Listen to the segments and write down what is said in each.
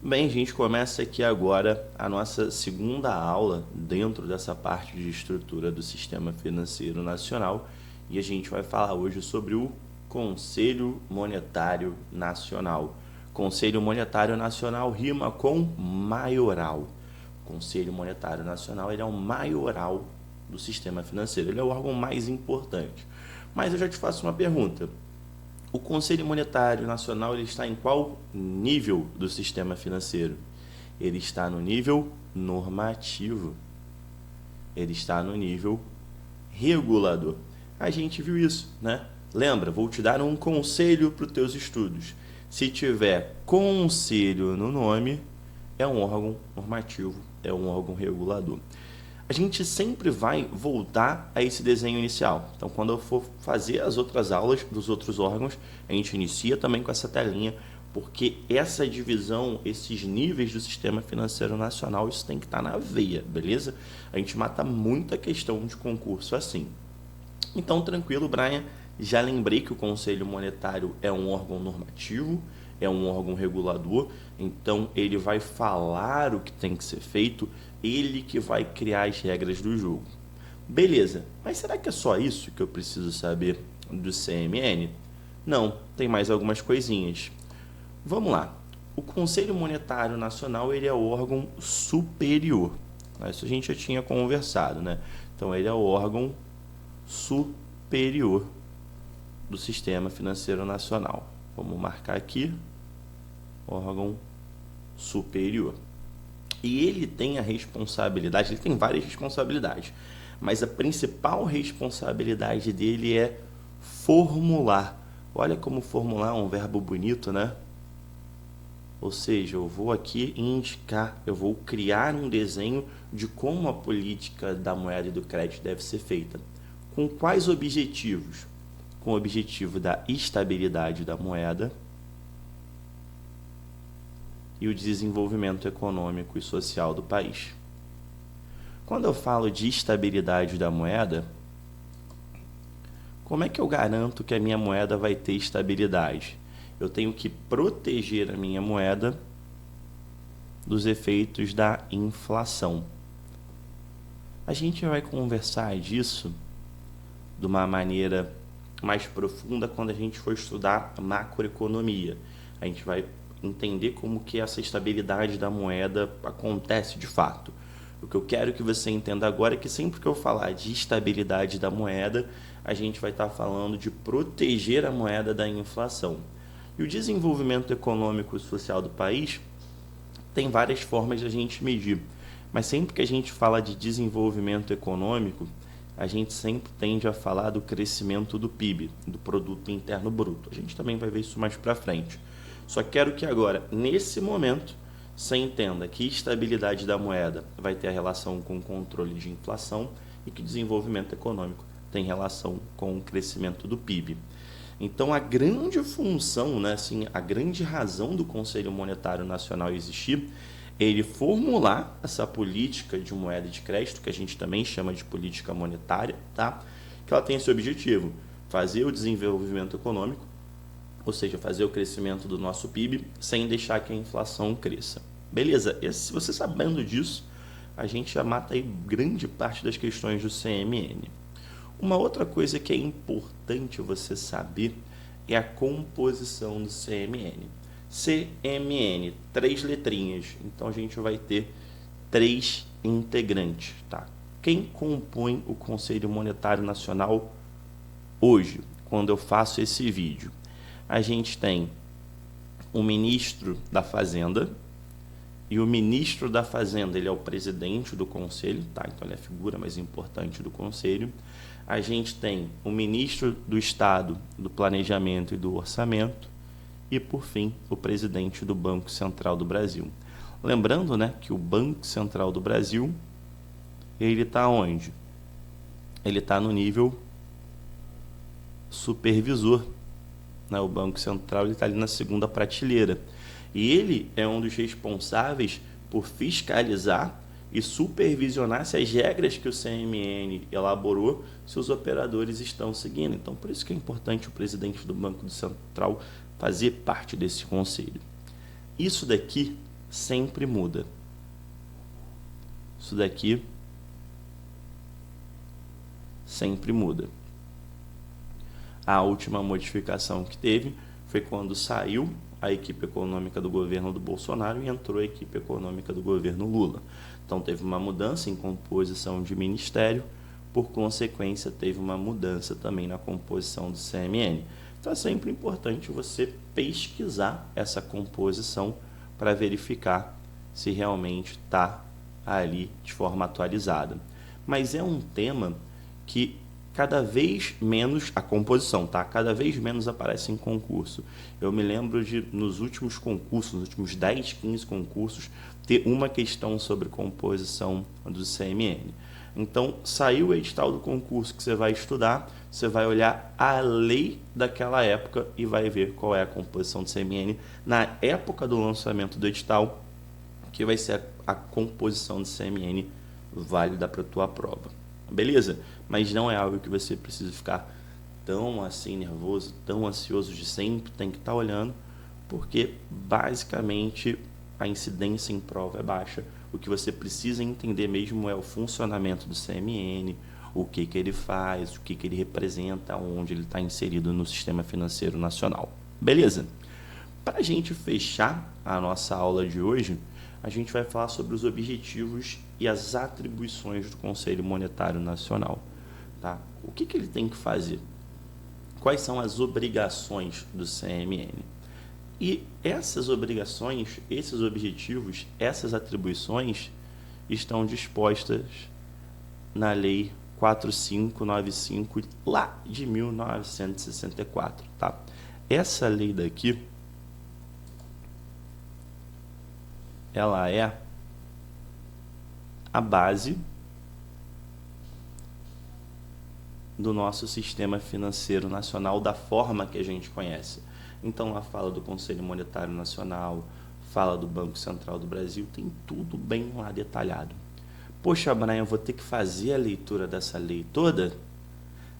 Bem, a gente começa aqui agora a nossa segunda aula dentro dessa parte de estrutura do Sistema Financeiro Nacional e a gente vai falar hoje sobre o Conselho Monetário Nacional. Conselho Monetário Nacional rima com maioral. O Conselho Monetário Nacional ele é o maioral do sistema financeiro, ele é o órgão mais importante. Mas eu já te faço uma pergunta. O Conselho Monetário Nacional ele está em qual nível do sistema financeiro? Ele está no nível normativo. Ele está no nível regulador. A gente viu isso, né? Lembra, vou te dar um conselho para os teus estudos. Se tiver conselho no nome, é um órgão normativo, é um órgão regulador. A gente sempre vai voltar a esse desenho inicial. Então, quando eu for fazer as outras aulas dos outros órgãos, a gente inicia também com essa telinha, porque essa divisão, esses níveis do Sistema Financeiro Nacional, isso tem que estar na veia, beleza? A gente mata muita questão de concurso assim. Então, tranquilo, Brian, já lembrei que o Conselho Monetário é um órgão normativo, é um órgão regulador, então ele vai falar o que tem que ser feito, ele que vai criar as regras do jogo. Beleza, mas será que é só isso que eu preciso saber do CMN? Não, tem mais algumas coisinhas. Vamos lá. O Conselho Monetário Nacional ele é o órgão superior. Isso a gente já tinha conversado, né? Então ele é o órgão superior do Sistema Financeiro Nacional. Vamos marcar aqui, órgão superior. E ele tem a responsabilidade, ele tem várias responsabilidades, mas a principal responsabilidade dele é formular. Olha como formular é um verbo bonito, né? Ou seja, eu vou aqui indicar, eu vou criar um desenho de como a política da moeda e do crédito deve ser feita. Com quais objetivos? Com o objetivo da estabilidade da moeda e o desenvolvimento econômico e social do país. Quando eu falo de estabilidade da moeda, como é que eu garanto que a minha moeda vai ter estabilidade? Eu tenho que proteger a minha moeda dos efeitos da inflação. A gente vai conversar disso de uma maneira mais profunda quando a gente for estudar macroeconomia. A gente vai entender como que essa estabilidade da moeda acontece de fato. O que eu quero que você entenda agora é que sempre que eu falar de estabilidade da moeda, a gente vai estar falando de proteger a moeda da inflação. E o desenvolvimento econômico e social do país tem várias formas de a gente medir. Mas sempre que a gente fala de desenvolvimento econômico, a gente sempre tende a falar do crescimento do PIB, do Produto Interno Bruto. A gente também vai ver isso mais para frente. Só quero que agora, nesse momento, você entenda que estabilidade da moeda vai ter a relação com o controle de inflação e que desenvolvimento econômico tem relação com o crescimento do PIB. Então, a grande função, né, assim, a grande razão do Conselho Monetário Nacional existir é ele formular essa política de moeda de crédito, que a gente também chama de política monetária, tá? Que ela tem esse objetivo, fazer o desenvolvimento econômico, ou seja, fazer o crescimento do nosso PIB sem deixar que a inflação cresça. Beleza, e se você sabendo disso, a gente já mata aí grande parte das questões do CMN. Uma outra coisa que é importante você saber é a composição do CMN. CMN, 3 letrinhas, então a gente vai ter 3 integrantes, tá? Quem compõe o Conselho Monetário Nacional hoje, quando eu faço esse vídeo? A gente tem o ministro da Fazenda, e o ministro da Fazenda ele é o presidente do Conselho, tá? Então ele é a figura mais importante do Conselho. A gente tem o ministro do Estado, do Planejamento e do Orçamento, e por fim, o presidente do Banco Central do Brasil. Lembrando, né, que o Banco Central do Brasil, ele está onde? Ele está no nível supervisor. O Banco Central está ali na segunda prateleira. E ele é um dos responsáveis por fiscalizar e supervisionar se as regras que o CMN elaborou, se os operadores estão seguindo. Então, por isso que é importante o presidente do Banco Central fazer parte desse conselho. Isso daqui sempre muda. Isso daqui sempre muda. A última modificação que teve foi quando saiu a equipe econômica do governo do Bolsonaro e entrou a equipe econômica do governo Lula. Então teve uma mudança em composição de ministério, por consequência teve uma mudança também na composição do CMN. Então é sempre importante você pesquisar essa composição para verificar se realmente está ali de forma atualizada. Mas é um tema que cada vez menos, a composição, tá? Cada vez menos aparece em concurso. Eu me lembro de, nos últimos concursos, nos últimos 10, 15 concursos, ter uma questão sobre composição do CMN. Então, saiu o edital do concurso que você vai estudar, você vai olhar a lei daquela época e vai ver qual é a composição do CMN na época do lançamento do edital, que vai ser a composição do CMN válida para a tua prova. Beleza? Mas não é algo que você precisa ficar tão assim nervoso, tão ansioso de sempre, tem que estar olhando, porque basicamente a incidência em prova é baixa. O que você precisa entender mesmo é o funcionamento do CMN, o que ele faz, o que ele representa, onde ele está inserido no sistema financeiro nacional. Beleza? Para a gente fechar a nossa aula de hoje, a gente vai falar sobre os objetivos e as atribuições do Conselho Monetário Nacional. Tá? O que ele tem que fazer? Quais são as obrigações do CMN? E essas obrigações, esses objetivos, essas atribuições estão dispostas na Lei 4595, lá de 1964. Tá? Essa lei daqui, ela é a base do nosso sistema financeiro nacional da forma que a gente conhece. Então, ela fala do Conselho Monetário Nacional, fala do Banco Central do Brasil, tem tudo bem lá detalhado. Poxa, Brian, eu vou ter que fazer a leitura dessa lei toda?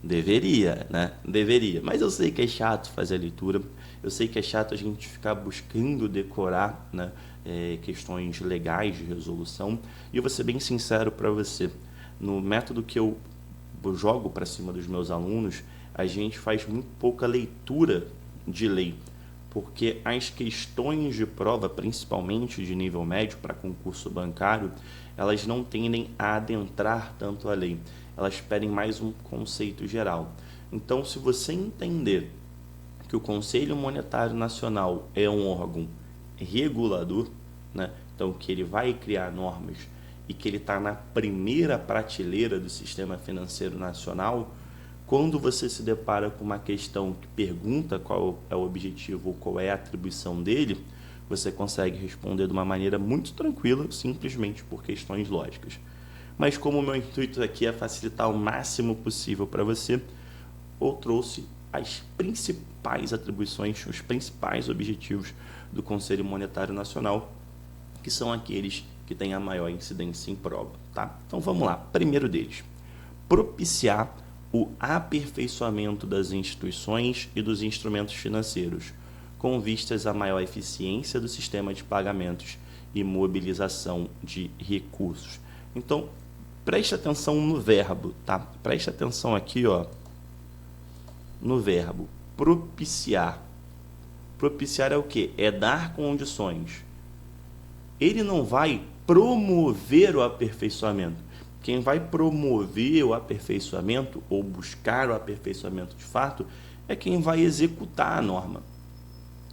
Deveria, né? Deveria. Mas eu sei que é chato fazer a leitura, eu sei que é chato a gente ficar buscando decorar, né, questões legais de resolução. E eu vou ser bem sincero para você, no método que eu jogo para cima dos meus alunos, a gente faz muito pouca leitura de lei, porque as questões de prova, principalmente de nível médio para concurso bancário, elas não tendem a adentrar tanto a lei, elas pedem mais um conceito geral. Então, se você entender que o Conselho Monetário Nacional é um órgão regulador, né? Então que ele vai criar normas e que ele está na primeira prateleira do sistema financeiro nacional, quando você se depara com uma questão que pergunta qual é o objetivo ou qual é a atribuição dele, você consegue responder de uma maneira muito tranquila, simplesmente por questões lógicas. Mas como o meu intuito aqui é facilitar o máximo possível para você, eu trouxe as principais atribuições, os principais objetivos do Conselho Monetário Nacional, que são aqueles que têm a maior incidência em prova. Tá? Então vamos lá. Primeiro deles, propiciar o aperfeiçoamento das instituições e dos instrumentos financeiros, com vistas à maior eficiência do sistema de pagamentos e mobilização de recursos. Então, preste atenção no verbo, tá? Preste atenção aqui, ó, no verbo propiciar. Propiciar é o quê? É dar condições. Ele não vai promover o aperfeiçoamento. Quem vai promover o aperfeiçoamento ou buscar o aperfeiçoamento de fato é quem vai executar a norma.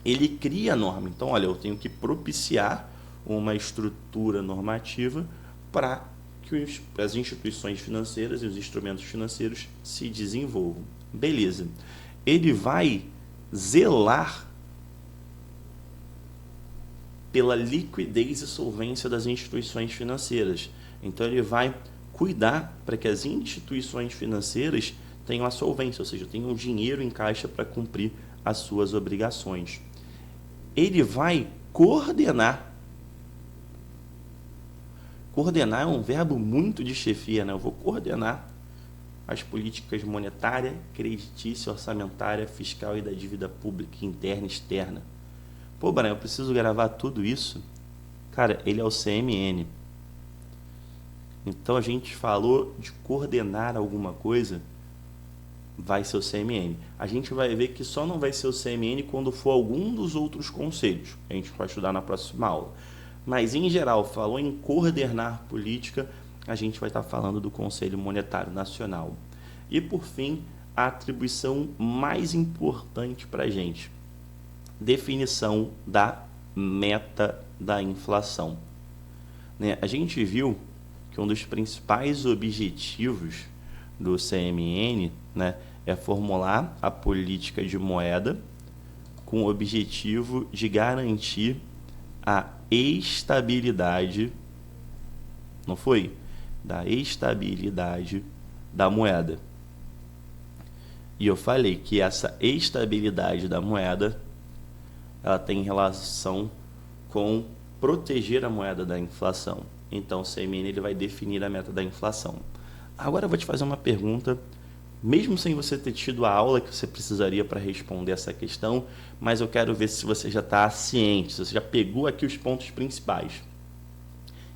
Ele cria a norma. Então, olha, eu tenho que propiciar uma estrutura normativa para que as instituições financeiras e os instrumentos financeiros se desenvolvam. Beleza. Ele vai zelar pela liquidez e solvência das instituições financeiras. Então, ele vai cuidar para que as instituições financeiras tenham a solvência, ou seja, tenham dinheiro em caixa para cumprir as suas obrigações. Ele vai coordenar. Coordenar é um verbo muito de chefia, né? Eu vou coordenar as políticas monetária, creditícia, orçamentária, fiscal e da dívida pública interna e externa. Pô, Brian, eu preciso gravar tudo isso? Cara, ele é o CMN. Então a gente falou de coordenar alguma coisa, vai ser o CMN. A gente vai ver que só não vai ser o CMN quando for algum dos outros conselhos. A gente vai estudar na próxima aula. Mas, em geral, falou em coordenar política, a gente vai estar falando do Conselho Monetário Nacional. E, por fim, a atribuição mais importante para a gente. Definição da meta da inflação. A gente viu que um dos principais objetivos do CMN, é formular a política de moeda com o objetivo de garantir a estabilidade, não foi? Da estabilidade da moeda. E eu falei que essa estabilidade da moeda, ela tem relação com proteger a moeda da inflação. Então, o CMN ele vai definir a meta da inflação. Agora eu vou te fazer uma pergunta, mesmo sem você ter tido a aula que você precisaria para responder essa questão, mas eu quero ver se você já está ciente, se você já pegou aqui os pontos principais.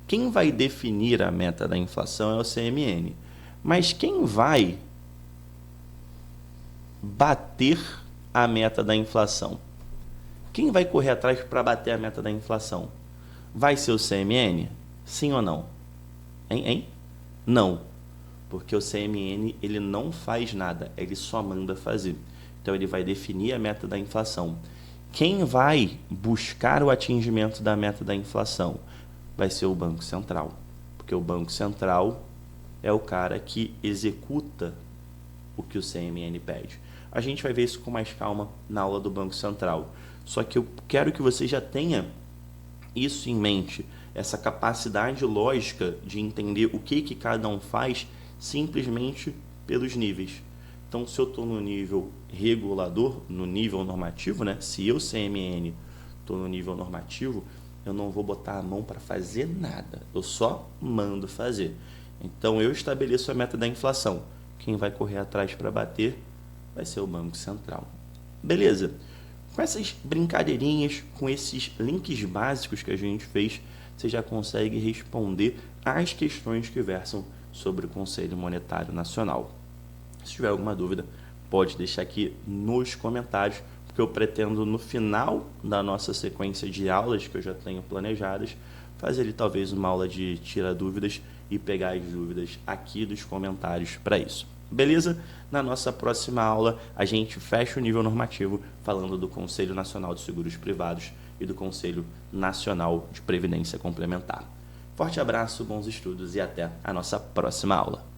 Quem vai definir a meta da inflação é o CMN, mas quem vai bater a meta da inflação? Quem vai correr atrás para bater a meta da inflação? Vai ser o CMN? Sim ou não? Hein? Não. Porque o CMN ele não faz nada, ele só manda fazer. Então, ele vai definir a meta da inflação. Quem vai buscar o atingimento da meta da inflação? Vai ser o Banco Central. Porque o Banco Central é o cara que executa o que o CMN pede. A gente vai ver isso com mais calma na aula do Banco Central. Só que eu quero que você já tenha isso em mente, essa capacidade lógica de entender o que cada um faz simplesmente pelos níveis. Então, se eu estou no nível regulador, no nível normativo, se eu, CMN, estou no nível normativo, eu não vou botar a mão para fazer nada, eu só mando fazer. Então, eu estabeleço a meta da inflação. Quem vai correr atrás para bater vai ser o Banco Central. Beleza? Com essas brincadeirinhas, com esses links básicos que a gente fez, você já consegue responder às questões que versam sobre o Conselho Monetário Nacional. Se tiver alguma dúvida, pode deixar aqui nos comentários, porque eu pretendo, no final da nossa sequência de aulas que eu já tenho planejadas, fazer ali talvez uma aula de tirar dúvidas e pegar as dúvidas aqui dos comentários para isso. Beleza? Na nossa próxima aula, a gente fecha o nível normativo falando do Conselho Nacional de Seguros Privados e do Conselho Nacional de Previdência Complementar. Forte abraço, bons estudos e até a nossa próxima aula.